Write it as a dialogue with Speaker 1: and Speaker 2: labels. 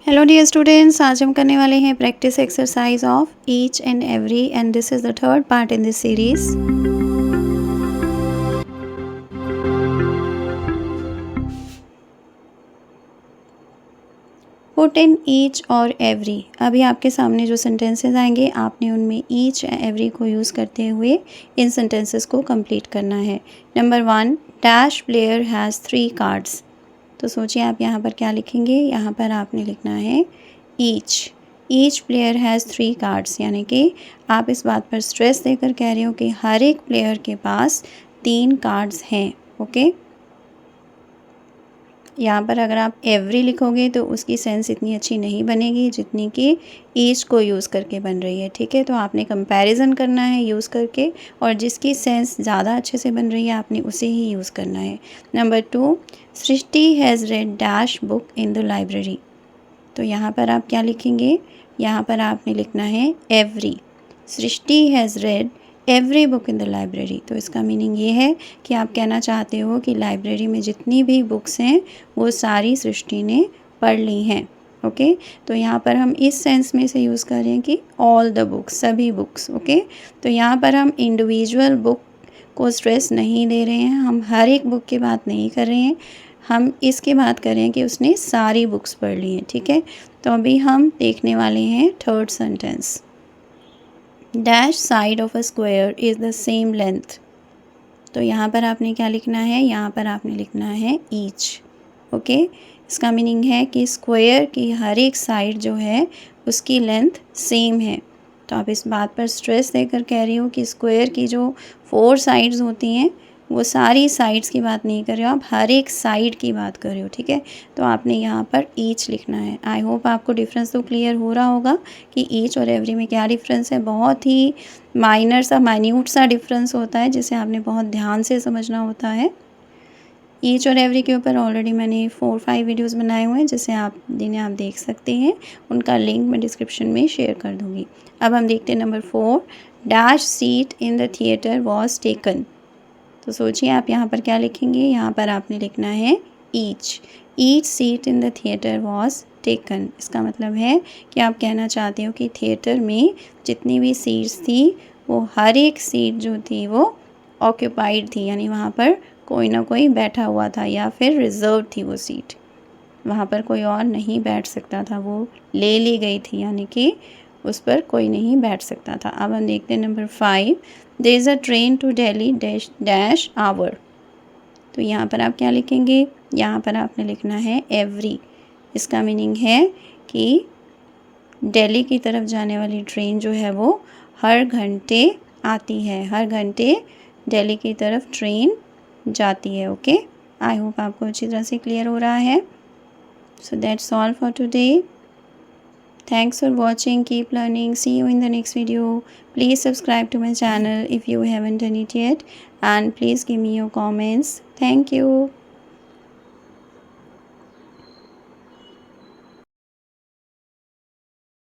Speaker 1: Hello dear students, आज हम करने वाले हैं practice exercise of each and every and this is the third part in this series. Put in each और every. अभी आपके सामने जो सेंटेंसेस आएंगे आपने उनमें ईच एवरी को यूज़ करते हुए इन सेंटेंसेस को कंप्लीट करना है। Number 1, dash player has 3 cards. तो सोचिए आप यहाँ पर क्या लिखेंगे। यहाँ पर आपने लिखना है ईच प्लेयर हैज़ 3 कार्ड्स, यानी कि आप इस बात पर स्ट्रेस देकर कह रहे हो कि हर एक प्लेयर के पास 3 कार्ड्स हैं। ओके, यहाँ पर अगर आप एवरी लिखोगे तो उसकी सेंस इतनी अच्छी नहीं बनेगी जितनी कि ईच को यूज़ करके बन रही है। ठीक है, तो आपने कंपैरिजन करना है यूज़ करके, और जिसकी सेंस ज़्यादा अच्छे से बन रही है आपने उसे ही यूज़ करना है। Number 2, Srishti has red dash book in the library. तो यहाँ पर आप क्या लिखेंगे, यहाँ पर आपने लिखना है every. Srishti has red every book in the library. तो इसका मीनिंग ये है कि आप कहना चाहते हो कि लाइब्रेरी में जितनी भी बुक्स हैं वो सारी सृष्टि ने पढ़ ली हैं। ओके, तो यहाँ पर हम इस सेंस में से यूज़ कर रहे हैं कि ऑल द बुक्स, सभी बुक्स। ओके, तो यहाँ पर हम इंडिविजुअल बुक को स्ट्रेस नहीं दे रहे हैं, हम हर एक बुक की बात नहीं कर रहे हैं, हम इसकी बात करें कि उसने सारी बुक्स पढ़ ली हैं। ठीक है, तो अभी हम देखने वाले हैं third sentence. Dash side of a square is the same length. तो यहाँ पर आपने क्या लिखना है, यहाँ पर आपने लिखना है ईच। ओके, इसका मीनिंग है कि स्क्वायर की हर एक साइड जो है उसकी लेंथ सेम है। तो आप इस बात पर स्ट्रेस देकर कह रही हो कि स्क्वायर की जो 4 साइड्स होती हैं वो सारी साइड्स की बात नहीं कर रहे हो, आप हर एक साइड की बात कर रहे हो। ठीक है, तो आपने यहाँ पर ईच लिखना है। आई होप आपको डिफरेंस तो क्लियर हो रहा होगा कि ईच और एवरी में क्या डिफरेंस है। बहुत ही माइनर सा, माइन्यूट सा डिफरेंस होता है जिसे आपने बहुत ध्यान से समझना होता है। ईच और एवरी के ऊपर ऑलरेडी मैंने 4-5 वीडियोस बनाए हुए हैं जिन्हें आप देख सकते हैं, उनका लिंक मैं डिस्क्रिप्शन में शेयर कर दूँगी। अब हम देखते हैं number 4, dash seat in the theatre was taken. तो सोचिए आप यहाँ पर क्या लिखेंगे, यहाँ पर आपने लिखना है each seat in the theatre was taken. इसका मतलब है कि आप कहना चाहते हो कि थिएटर में जितनी भी सीट्स थी वो हर एक सीट जो थी वो ऑक्यूपाइड थी, यानी वहाँ पर कोई ना कोई बैठा हुआ था या फिर रिज़र्व थी वो सीट, वहाँ पर कोई और नहीं बैठ सकता था, वो ले ली गई थी, यानी कि उस पर कोई नहीं बैठ सकता था। अब हम देखते हैं number 5, there is a train to Delhi dash hour. तो यहाँ पर आप क्या लिखेंगे, यहाँ पर आपने लिखना है एवरी। इसका मीनिंग है कि दिल्ली की तरफ जाने वाली ट्रेन जो है वो हर घंटे आती है, हर घंटे दिल्ली की तरफ ट्रेन जाती है। ओके, आई होप आपको अच्छी तरह से क्लियर हो रहा है। So that's all for today. Thanks for watching. Keep learning. See you in the next video. Please subscribe to my channel if you haven't done it yet. And please give me your comments. Thank you.